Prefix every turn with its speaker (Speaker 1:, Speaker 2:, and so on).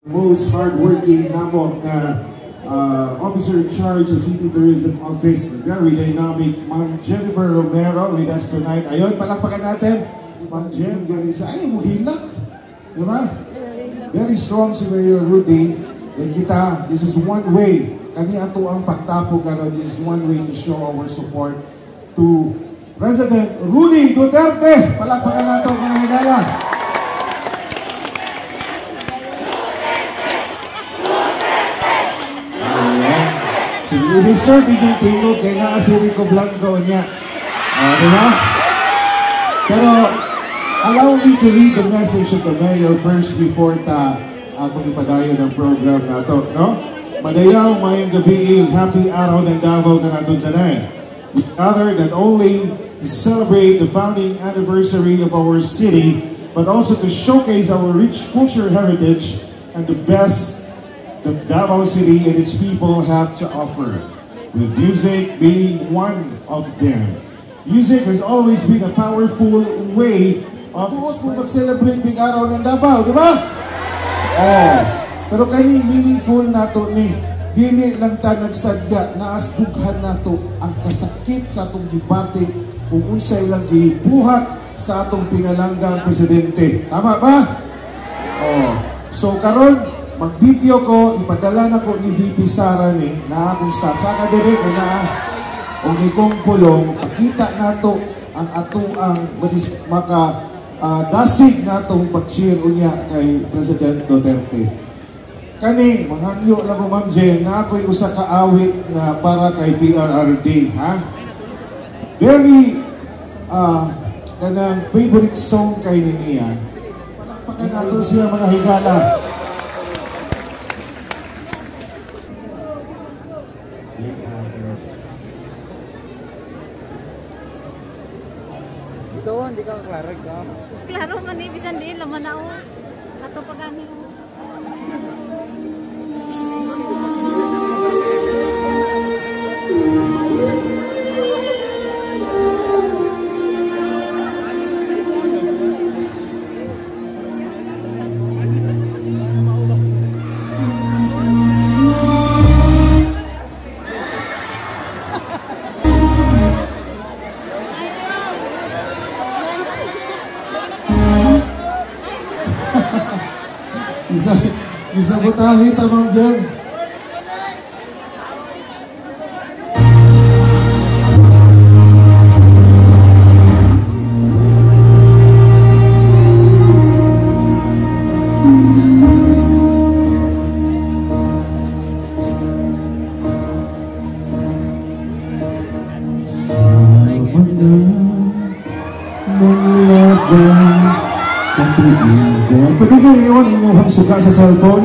Speaker 1: Most hardworking namo na officer in charge of City Tourism Office, very dynamic, Ma'am Jennifer Romero with us tonight. Ayun, palakpakan natin. Ma'am Jen, ay mo hilak. Diba? Very strong si Mayor Rudy. And kita, this is one way. Kani ato ang pagtapo karon, this is one way to show our support to President Rudy Duterte. Palakpakan natin mga higala. I-reserve yung tingog kaya naasiri ko blanco niya. Diba? Pero, allow me to read the message of the mayor first before atong ipadayo ng program na ito, no? Madayaw, mayong gabi, happy araw ng Davao na natong tanan. We gather not only to celebrate the founding anniversary of our city, but also to showcase our rich cultural heritage and the best that Davao City and its people have to offer, with music being one of them. Music has always been a powerful way of mag-celebrate big araw ng Davao, di ba? Oh, pero kani meaningful nato ni. Dili lang ta nagsadya na asdughan nato ang kasakit sa atong gibati kung unsay lang gibuhat sa atong pinalanggang presidente. Tama ba? Oh, so karon mag-video ko, ipadala na ko ni VP Sara ni na akong staff. Saka direct na o ni kong pulong, pakita na to ang ato ang dasig na itong pag-cheer unya kay President Duterte. Kani, manghangyo lang ko Ma'am Jen, na ako'y usa ka awit na para kay PRRD. Ha? Very, kanang favorite song kay niya. Palakpakan nato siya mga higala.
Speaker 2: Ito, hindi ka klaro ka.
Speaker 3: Klaro man eh, bisan din, laman na o. Ato pagani o.
Speaker 1: Isa butahi tamang dyan. Pwede ko iwan inyong suka sa cellphone?